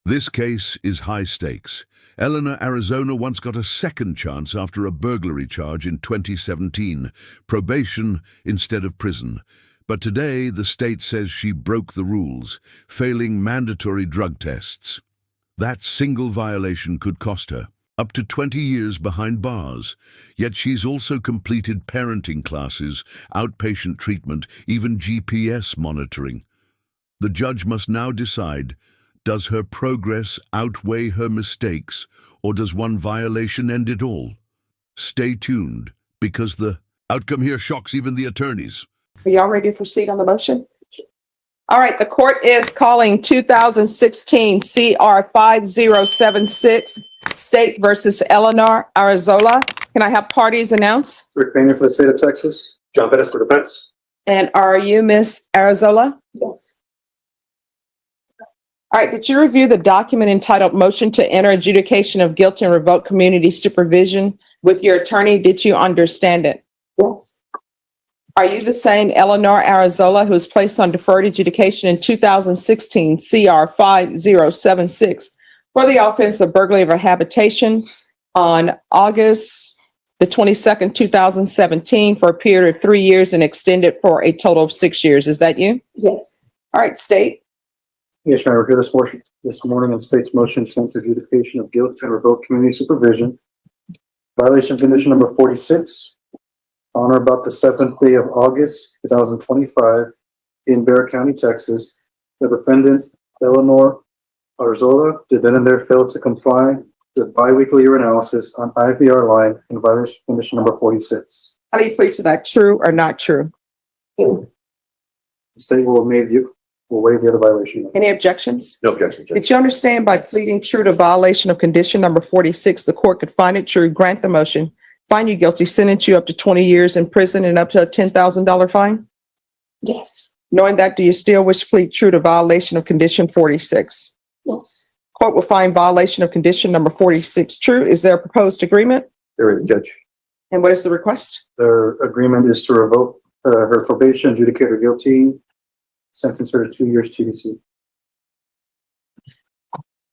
This case is high stakes. Eleanor Arizona once got a second chance after a burglary charge in 2017, probation instead of prison. But today, the state says she broke the rules, failing mandatory drug tests. That single violation could cost her up to 20 years behind bars. Yet she's also completed parenting classes, outpatient treatment, even GPS monitoring. The judge must now decide, does her progress outweigh her mistakes, or does one violation end it all? Stay tuned, because the outcome here shocks even the attorneys. Are y'all ready to proceed on the motion? All right, the court is calling 2016 CR 5076, State versus Eleanor Arizona. Can I have parties announce? Rick Boehner for the state of Texas. John Pettis for defense. And are you Miss Arizona? Yes. All right, did you review the document entitled Motion to Enter Adjudication of Guilt and Revoke Community Supervision with your attorney? Did you understand it? Yes. Are you the same Eleanor Arizona who was placed on deferred adjudication in 2016 CR 5076 for the offense of burglary of a habitation on August the 22nd, 2017 for a period of 3 years and extended for a total of 6 years? Is that you? Yes. All right, state. Yes, Your Honor, we're here this morning on state's motion to enter adjudication of guilt and revoke community supervision. Violation of condition number 46. On or about the 7th day of August, 2025, in Bexar County, Texas, the defendant, Eleanor Arizona, did then and there fail to comply with biweekly urinalysis on IVR line in violation of condition number 46. How do you plead to that? True or not true? The state will waive the other violation. Any objections? No objection, Judge. Did you understand by pleading true to violation of condition number 46, the court could find it true, grant the motion, find you guilty, sentence you up to 20 years in prison and up to a $10,000 fine? Yes. Knowing that, do you still wish to plead true to violation of condition 46? Yes. Court will find violation of condition number 46 true. Is there a proposed agreement? There is, Judge. And what is the request? Their agreement is to revoke her probation, adjudicate her guilty, sentence her to 2 years TDC.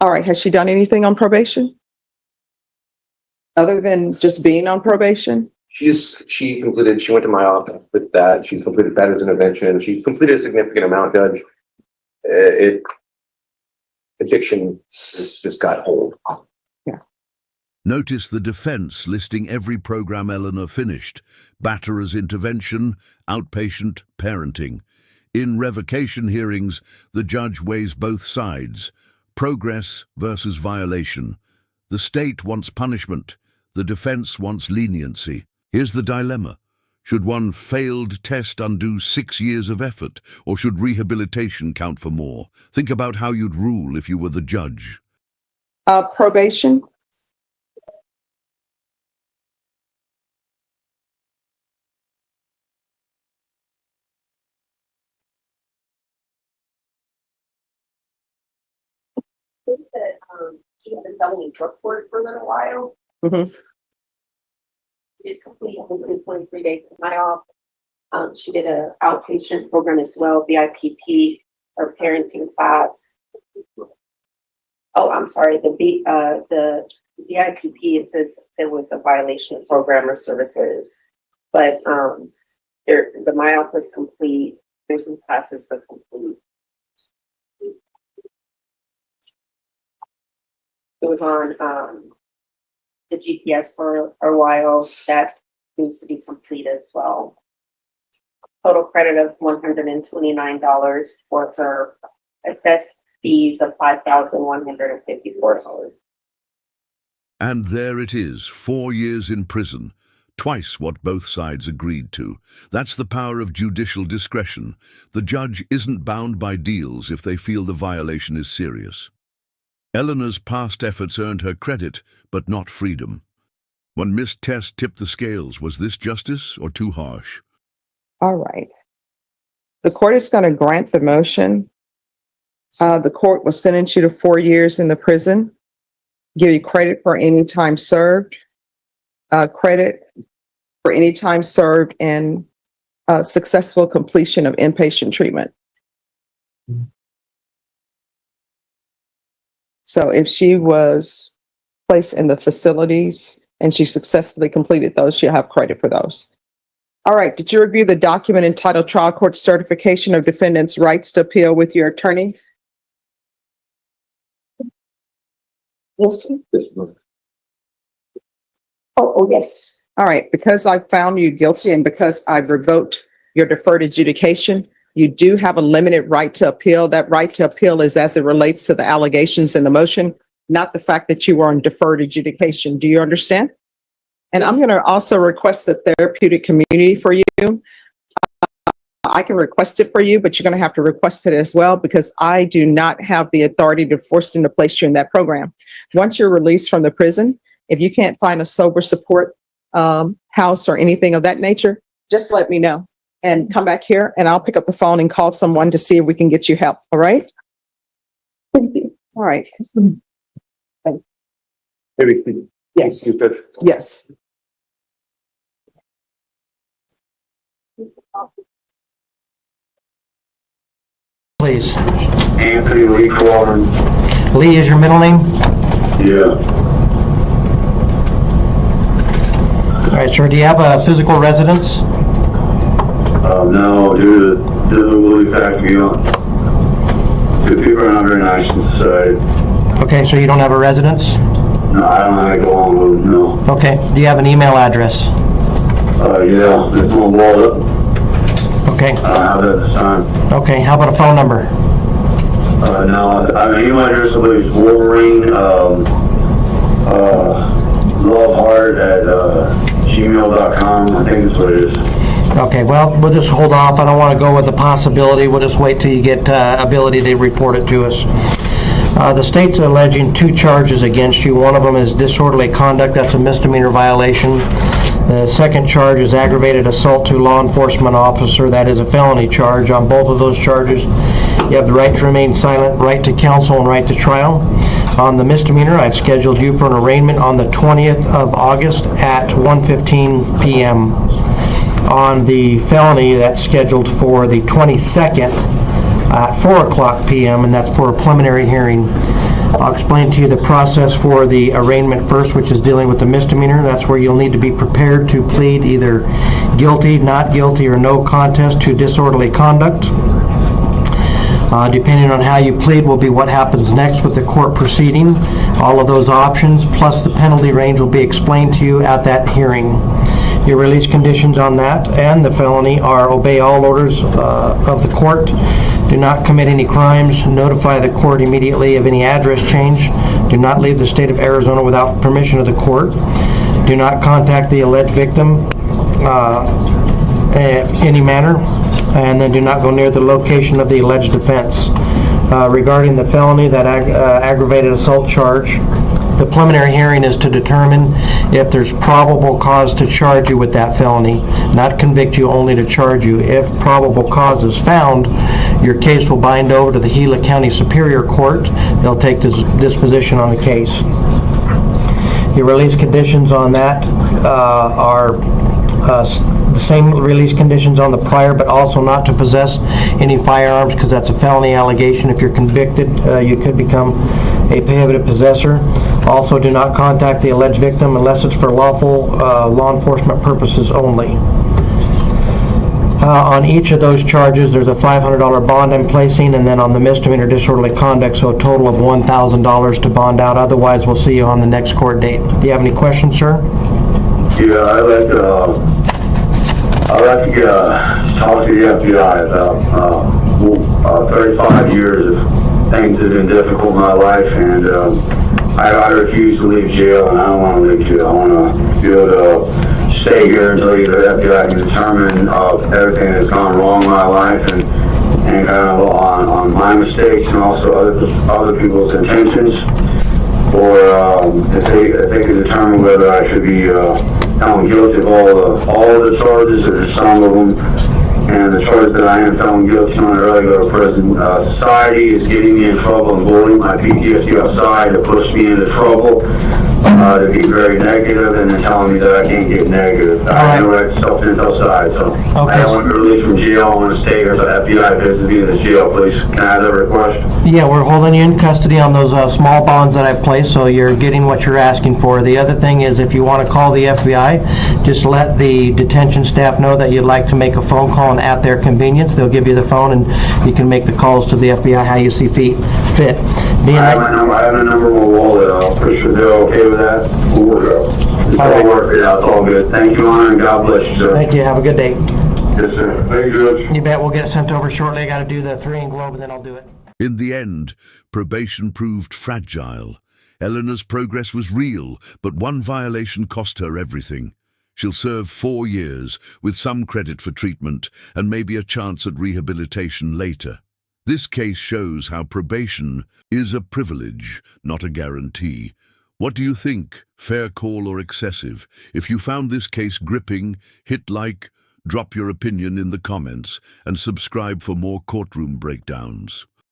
All right. Has she done anything on probation? Other than just being on probation? She went to my office with that. She's completed patterns intervention. She's completed a significant amount, Judge. Addiction just got hold. Notice the defense listing every program Eleanor finished: batterer's intervention, outpatient, parenting. In revocation hearings, the judge weighs both sides, progress versus violation. The state wants punishment, the defense wants leniency. Here's the dilemma. Should one failed test undo 6 years of effort, or should rehabilitation count for more? Think about how you'd rule if you were the judge. Probation? She had been felony drug court for a little while. Mm-hmm. She did complete 123 days in my office. She did an outpatient program as well, BIPP, or parenting class. Oh, I'm sorry, the BIPP, it says there was a violation of program or services, but the my office complete, there's some classes for complete. It was on the GPS for a while. That needs to be complete as well. Total credit of $129 for her assessed fees of $5,154. And there it is, 4 years in prison. Twice what both sides agreed to. That's the power of judicial discretion. The judge isn't bound by deals if they feel the violation is serious. Eleanor's past efforts earned her credit, but not freedom. One missed test tipped the scales. Was this justice or too harsh? All right. The court is going to grant the motion. The court will sentence you to 4 years in the prison, give you credit for any time served, credit for any time served and successful completion of inpatient treatment. So if she was placed in the facilities and she successfully completed those, she'll have credit for those. All right, did you review the document entitled Trial Court Certification of Defendant's Rights to Appeal with your attorney? Yes. Oh, yes. All right, because I found you guilty and because I've revoked your deferred adjudication, you do have a limited right to appeal. That right to appeal is as it relates to the allegations in the motion, not the fact that you were on deferred adjudication. Do you understand? And I'm going to also request a therapeutic community for you. I can request it for you, but you're going to have to request it as well because I do not have the authority to force them to place you in that program. Once you're released from the prison, if you can't find a sober support house or anything of that nature, just let me know and come back here and I'll pick up the phone and call someone to see if we can get you help. All right? Thank you. All right. Maybe. Yes. Yes. Please. Anthony Lee Warren. Lee is your middle name? Yeah. All right, sir. Do you have a physical residence? No, due to the fact, the people are not very nice in society. Okay, so you don't have a residence? No, I don't have to go on with them, no. Okay. Do you have an email address? Yeah, it's on wallet. Okay. I don't have that this time. Okay. How about a phone number? No, I mean, email address is Wolverine, loveheart at gmail.com. I think that's what it is. Okay, well, we'll just hold off. I don't want to go with the possibility. We'll just wait till you get ability to report it to us. The state's alleging 2 charges against you. One of them is disorderly conduct. That's a misdemeanor violation. The second charge is aggravated assault to law enforcement officer. That is a felony charge. On both of those charges, you have the right to remain silent, right to counsel, and right to trial. On the misdemeanor, I've scheduled you for an arraignment on the 20th of August at 1:15 p.m. On the felony, that's scheduled for the 22nd at 4 o'clock p.m., and that's for a preliminary hearing. I'll explain to you the process for the arraignment first, which is dealing with the misdemeanor. That's where you'll need to be prepared to plead either guilty, not guilty, or no contest to disorderly conduct. Depending on how you plead will be what happens next with the court proceeding. All of those options, plus the penalty range, will be explained to you at that hearing. Your release conditions on that and the felony are obey all orders of the court. Do not commit any crimes. Notify the court immediately of any address change. Do not leave the state of Arizona without permission of the court. Do not contact the alleged victim in any manner. And then do not go near the location of the alleged offense. Regarding the felony, that aggravated assault charge, the preliminary hearing is to determine if there's probable cause to charge you with that felony, not convict you, only to charge you. If probable cause is found, your case will bind over to the Gila County Superior Court. They'll take disposition on the case. Your release conditions on that are the same release conditions on the prior, but also not to possess any firearms because that's a felony allegation. If you're convicted, you could become a prohibited possessor. Also, do not contact the alleged victim unless it's for lawful law enforcement purposes only. On each of those charges, there's a $500 bond I'm placing, and then on the misdemeanor disorderly conduct, so a total of $1,000 to bond out. Otherwise, we'll see you on the next court date. Do you have any questions, sir? Yeah, I'd like to talk to the FBI about 35 years of things that have been difficult in my life, and I refuse to leave jail, and I don't want to leave jail. I want to be able to stay here until either FBI can determine everything that's gone wrong in my life and kind of on my mistakes and also other people's intentions, or if they can determine whether I should be found guilty of all the charges or just some of them. And the charge that I am found guilty on, I'd rather go to prison. Society is getting me in trouble and bullying my PTSD outside to push me into trouble. to be very negative and then telling me that I can't get negative. I know that self-intel side, so I want to be released from jail. I want to stay here, so FBI visits me to the jail, please. Can I have that request? Yeah, we're holding you in custody on those small bonds that I've placed, so you're getting what you're asking for. The other thing is, if you want to call the FBI, just let the detention staff know that you'd like to make a phone call, and at their convenience, they'll give you the phone and you can make the calls to the FBI how you see fit. I have a number on my wallet. I'll push it. They're okay with that? We'll work it out. It's all work it out. It's all good. Thank you, Honor, and God bless you, sir. Thank you. Have a good day. Yes, sir. Thank you, Judge. You bet. We'll get it sent over shortly. I got to do the 3 in globe and then I'll do it. In the end, probation proved fragile. Eleanor's progress was real, but one violation cost her everything. She'll serve 4 years, with some credit for treatment and maybe a chance at rehabilitation later. This case shows how probation is a privilege, not a guarantee. What do you think? Fair call or excessive? If you found this case gripping, hit like, drop your opinion in the comments, and subscribe for more courtroom breakdowns.